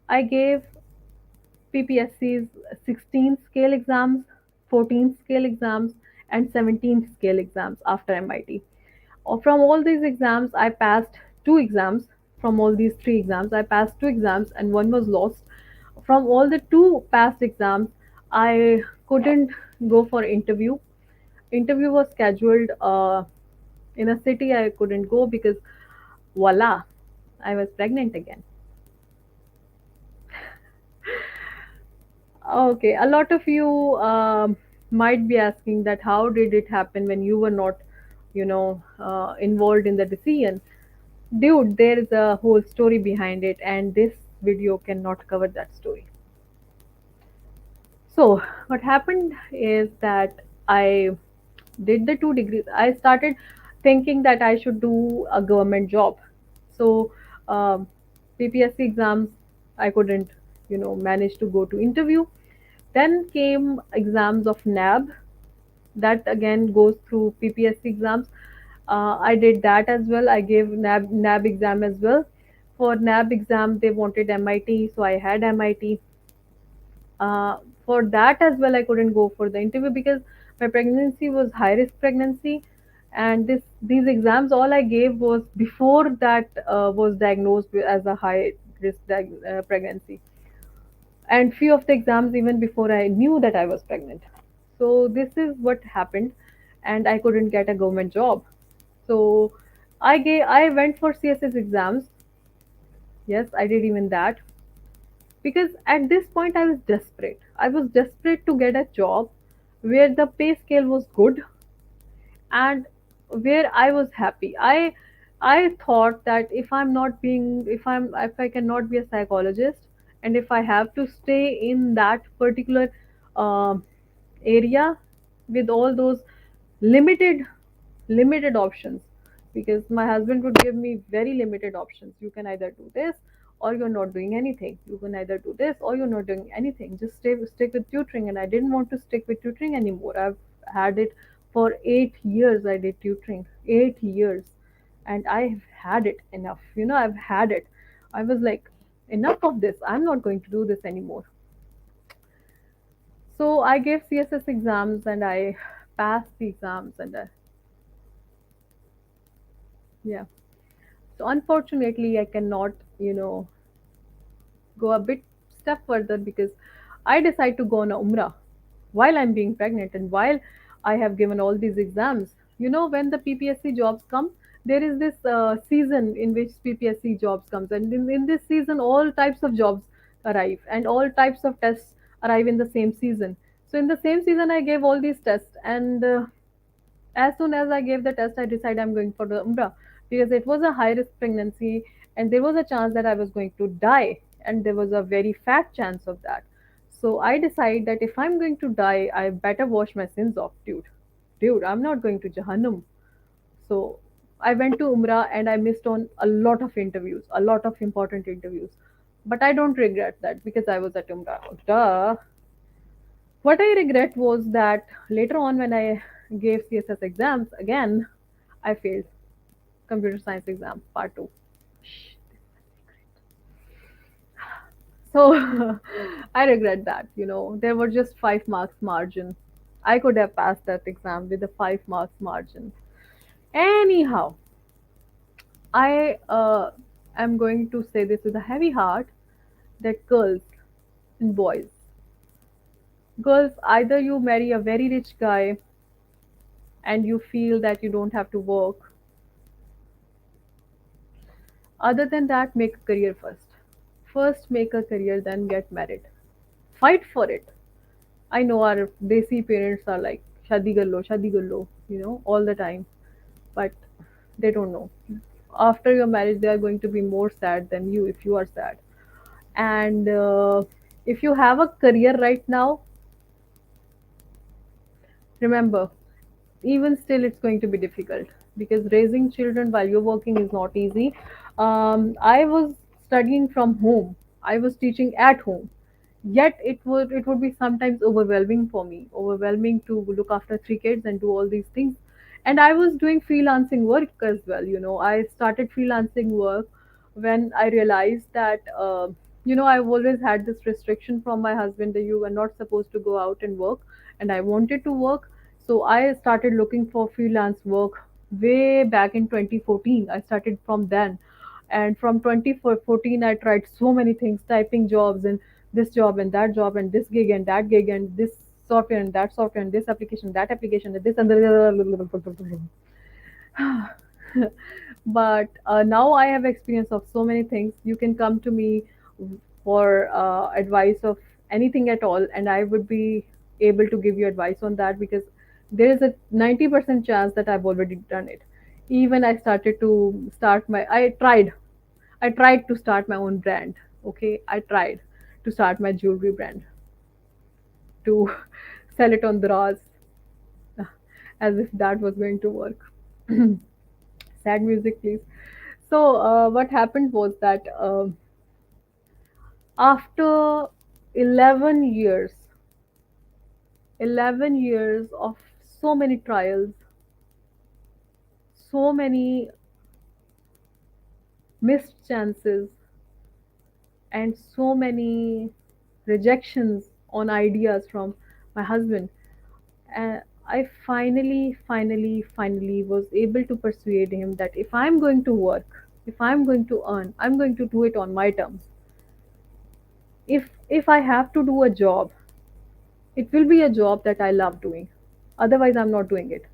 I gave PPSC's 16th scale exams, 14th scale exams, and 17th scale exams after MIT. From all these exams, I passed two exams. From all these three exams, I passed two exams, and one was lost. From all the two past exams, I couldn't go for interview. Interview was scheduled in a city I couldn't go because voila, I was pregnant again. Okay, a lot of you might be asking that how did it happen when you were not, involved in the decision. Dude, there is a whole story behind it, and this video cannot cover that story. So, what happened is that I did the 2 degrees. I started thinking that I should do a government job. So, PPSC exams, I couldn't, manage to go to interview. Then came exams of NAB, that again goes through PPSC exams. I did that as well. I gave NAB exam as well. For NAB exam, they wanted MIT, so I had MIT. Uh, for that as well, I couldn't go for the interview because my pregnancy was high risk pregnancy, and these exams all I gave was before that was diagnosed as a high risk pregnancy, and few of the exams even before I knew that I was pregnant. So this is what happened, and I couldn't get a government job. So I went for CSS exams. Yes, I did even that because at this point I was desperate. I was desperate to get a job where the pay scale was good and where I was happy. I thought that if I cannot be a psychologist, and if I have to stay in that particular um area with all those limited limited options, because my husband would give me very limited options. You can either do this or you're not doing anything. You can either do this or you're not doing anything. Just stick with tutoring, and I didn't want to stick with tutoring anymore. I've had it for 8 years. I did tutoring 8 years, and I've had it enough. I've had it. I was like, enough of this. I'm not going to do this anymore. So I gave CSS exams and I passed the exams, and yeah. So unfortunately, I cannot, go a bit step further because I decide to go on a Umrah while I'm being pregnant and while I have given all these exams. When the PPSC jobs come, there is this season in which PPSC jobs comes, and in this season, all types of jobs arrive and all types of tests arrive in the same season. So in the same season, I gave all these tests, and as soon as I gave the test, I decided I'm going for the Umrah because it was a high risk pregnancy and there was a chance that I was going to die, and there was a very fat chance of that. So I decided that if I'm going to die, I better wash my sins off, dude. Dude, I'm not going to Jahannam. So I went to Umrah and I missed on a lot of interviews, a lot of important interviews. But I don't regret that because I was at Umrah. Duh. What I regret was that later on when I gave CSS exams again, I failed computer science exam part 2. Shh. So I regret that, there were just 5 marks margin. I could have passed that exam with a 5 marks margin. Anyhow, I am going to say this with a heavy heart that girls and boys, girls, either you marry a very rich guy and you feel that you don't have to work. Other than that, make a career first. First, make a career, then get married. Fight for it. I know our desi parents are like, shadi kar lo, all the time. But they don't know. After your marriage, they are going to be more sad than you if you are sad. And if you have a career right now, remember, even still it's going to be difficult because raising children while you're working is not easy. I was studying from home, I was teaching at home, yet it would be sometimes overwhelming for me, overwhelming to look after 3 kids and do all these things. And I was doing freelancing work as well. I started freelancing work when I realized that I've always had this restriction from my husband that you are not supposed to go out and work, and I wanted to work. So I started looking for freelance work way back in 2014. I started from then, and from 2014 I tried so many things, typing jobs and this job and that job and this gig and that gig and this software and that software and this application, that application, and this and the but now I have experience of so many things. You can come to me for advice of anything at all, and I would be able to give you advice on that because there is a 90% chance that I've already done it. Even I tried to start my own brand. Okay, I tried to start my jewelry brand, to sell it on Draz, as if that was going to work. Sad music, please. So, what happened was that after 11 years, 11 years of so many trials, so many missed chances, and so many rejections on ideas from my husband. And I finally was able to persuade him that if I'm going to work, if I'm going to earn, I'm going to do it on my terms. If I have to do a job, it will be a job that I love doing. Otherwise, I'm not doing it.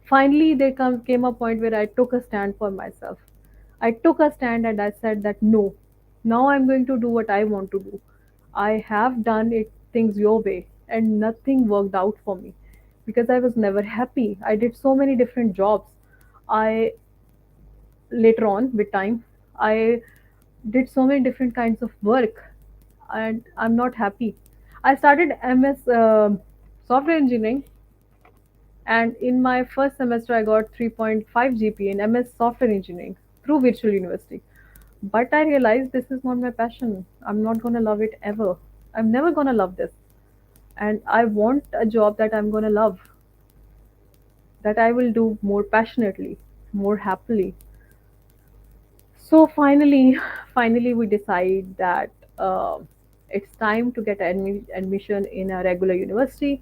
Finally, came a point where I took a stand for myself. I took a stand and I said that no, now I'm going to do what I want to do. I have done it things your way and nothing worked out for me because I was never happy. I did so many different jobs. I later on with time, I did so many different kinds of work and I'm not happy. I started MS software engineering, and in my first semester, I got 3.5 GPA in MS Software Engineering through Virtual University. But I realized this is not my passion. I'm not going to love it ever. I'm never going to love this. And I want a job that I'm going to love, that I will do more passionately, more happily. So finally, finally, we decide that it's time to get admission in a regular university,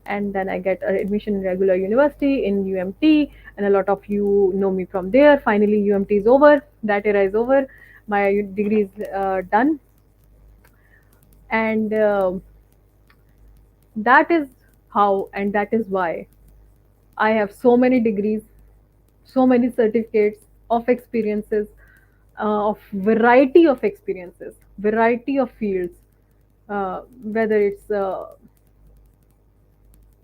and then I get an admission in regular university in UMT, and a lot of you know me from there. Finally, UMT is over, that era is over, my degree is done, and that is how and that is why I have so many degrees, so many certificates of experiences, of variety of experiences, variety of fields, whether it's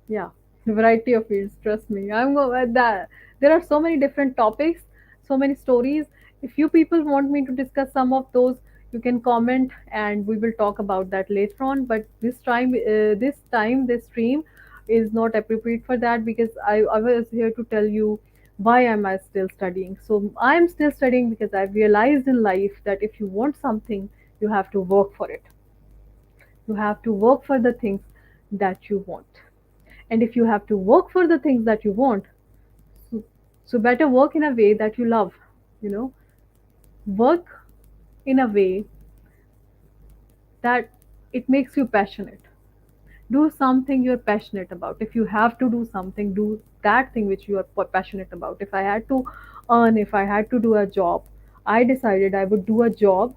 yeah, variety of fields. Trust me, I'm going that. There are so many different topics, so many stories. If you people want me to discuss some of those, you can comment, and we will talk about that later on. But this stream is not appropriate for that because I was here to tell you why am I still studying. So I am still studying because I've realized in life that if you want something, you have to work for it. You have to work for the things that you want. And if you have to work for the things that you want, so, so better work in a way that you love, you know, work in a way that it makes you passionate. Do something you're passionate about. If you have to do something, do that thing which you are passionate about. If I had to earn, if I had to do a job, I decided I would do a job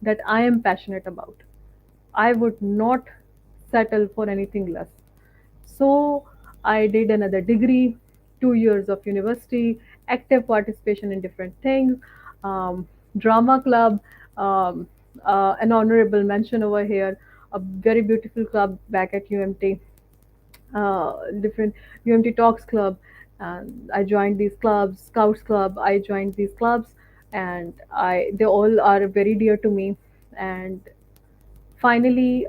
that I am passionate about. I would not settle for anything less. So I did another degree, 2 years of university, active participation in different things, um, drama club, um, an honorable mention over here, a very beautiful club back at UMT, different UMT Talks Club. And I joined these clubs, Scouts Club. I joined these clubs, and they all are very dear to me. And finally,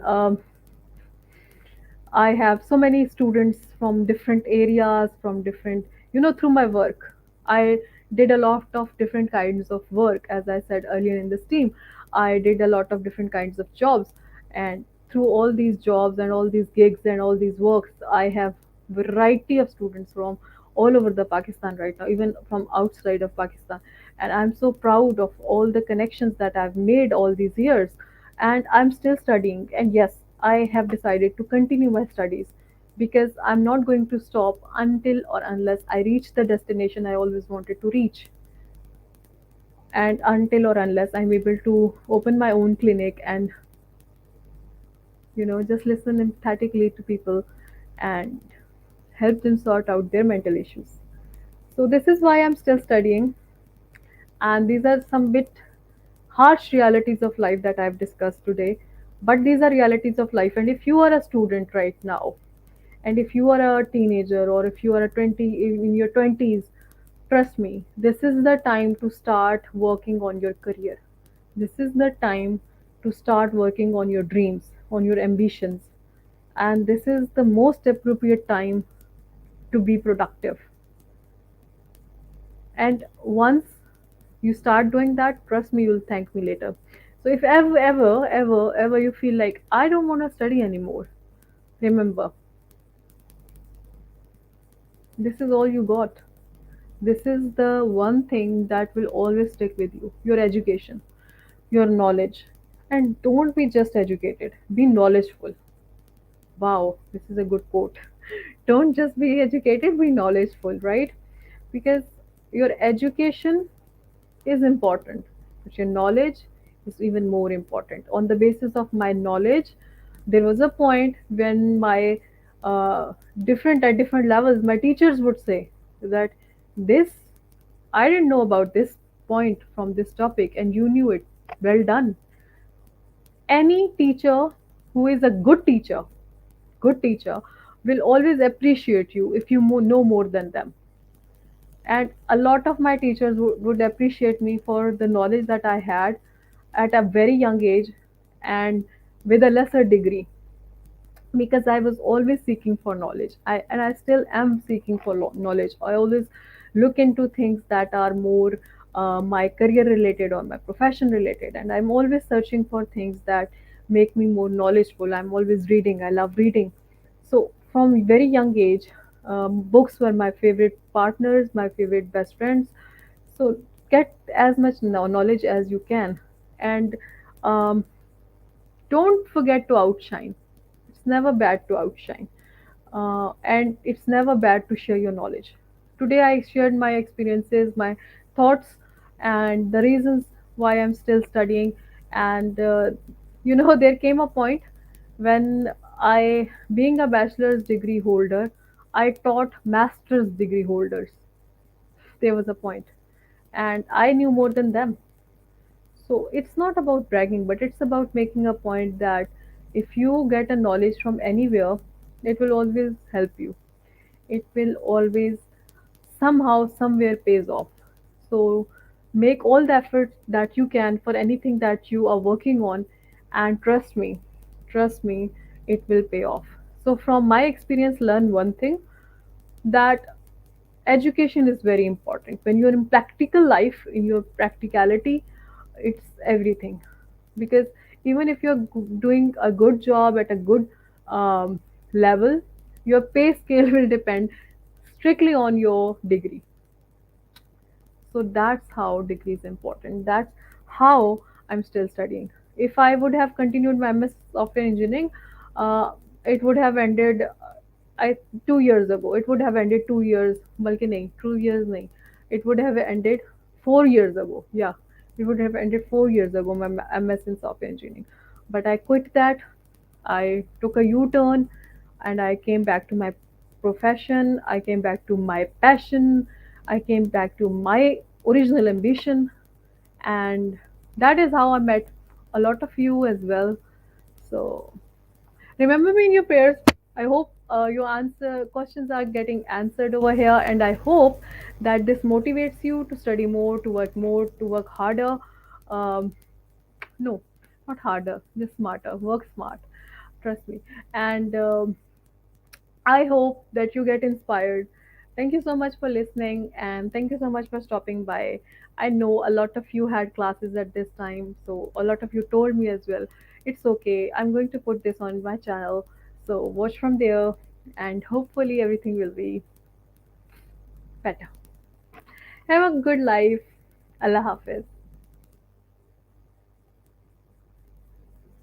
I have so many students from different areas, from different, through my work. I did a lot of different kinds of work, as I said earlier in this team. I did a lot of different kinds of jobs. And through all these jobs and all these gigs and all these works, I have variety of students from all over the Pakistan right now, even from outside of Pakistan. And I'm so proud of all the connections that I've made all these years. And I'm still studying. And yes, I have decided to continue my studies because I'm not going to stop until or unless I reach the destination I always wanted to reach. And until or unless I'm able to open my own clinic and, just listen empathetically to people and help them sort out their mental issues. So, this is why I'm still studying. And these are some bit harsh realities of life that I've discussed today. But these are realities of life. And if you are a student right now, and if you are a teenager, or if you are a 20 in your 20s, trust me, this is the time to start working on your career. This is the time to start working on your dreams, on your ambitions. And this is the most appropriate time to be productive. And once you start doing that, trust me, you'll thank me later. So if ever you feel like I don't want to study anymore, remember, This is all you got. This is the one thing that will always stick with you, your education, your knowledge. And don't be just educated, be knowledgeful. Wow, this is a good quote. Don't just be educated, be knowledgeful, right? Because your education is important, but your knowledge is even more important. On the basis of my knowledge, there was a point when my different at different levels, my teachers would say that this I didn't know about this point from this topic, and you knew it. Well done. Any teacher who is a good teacher, will always appreciate you if you know more than them. And a lot of my teachers would appreciate me for the knowledge that I had at a very young age and with a lesser degree, because I was always seeking for knowledge. I still am seeking for knowledge. I always look into things that are more my career related or my profession related, and I'm always searching for things that make me more knowledgeable. I'm always reading. I love reading. So from very young age, books were my favorite partners, my favorite best friends. So get as much knowledge as you can, and um, don't forget to outshine. It's never bad to outshine, and it's never bad to share your knowledge. Today, I shared my experiences, my thoughts, and the reasons why I'm still studying. And there came a point when being a bachelor's degree holder, I taught master's degree holders. There was a point, and I knew more than them. So it's not about bragging, but it's about making a point that if you get a knowledge from anywhere, it will always help you. It will always somehow, somewhere pays off. So make all the effort that you can for anything that you are working on, and trust me, it will pay off. So from my experience, learn one thing, that education is very important. When you're in practical life, in your practicality, it's everything. Because even if you're doing a good job at a good level, your pay scale will depend strictly on your degree. So that's how degree is important. That's how I'm still studying. If I would have continued my MS software engineering, uh, it would have ended I 2 years ago. It would have ended 2 years. बल्कि नहीं 2 years नहीं. It would have ended 4 years ago. Yeah, it would have ended 4 years ago. My MS in software engineering, but I quit that. I took a U-turn, and I came back to my profession. I came back to my passion. I came back to my original ambition, and that is how I met a lot of you as well. So remember me in your prayers. I hope your answer questions are getting answered over here, and I hope that this motivates you to study more, to work harder. Um, no, not harder, just smarter. Work smart. Trust me. And I hope that you get inspired. Thank you so much for listening, and thank you so much for stopping by. I know a lot of you had classes at this time, so a lot of you told me as well. It's okay. I'm going to put this on my channel, so watch from there, and hopefully everything will be better. Have a good life. Allah Hafiz.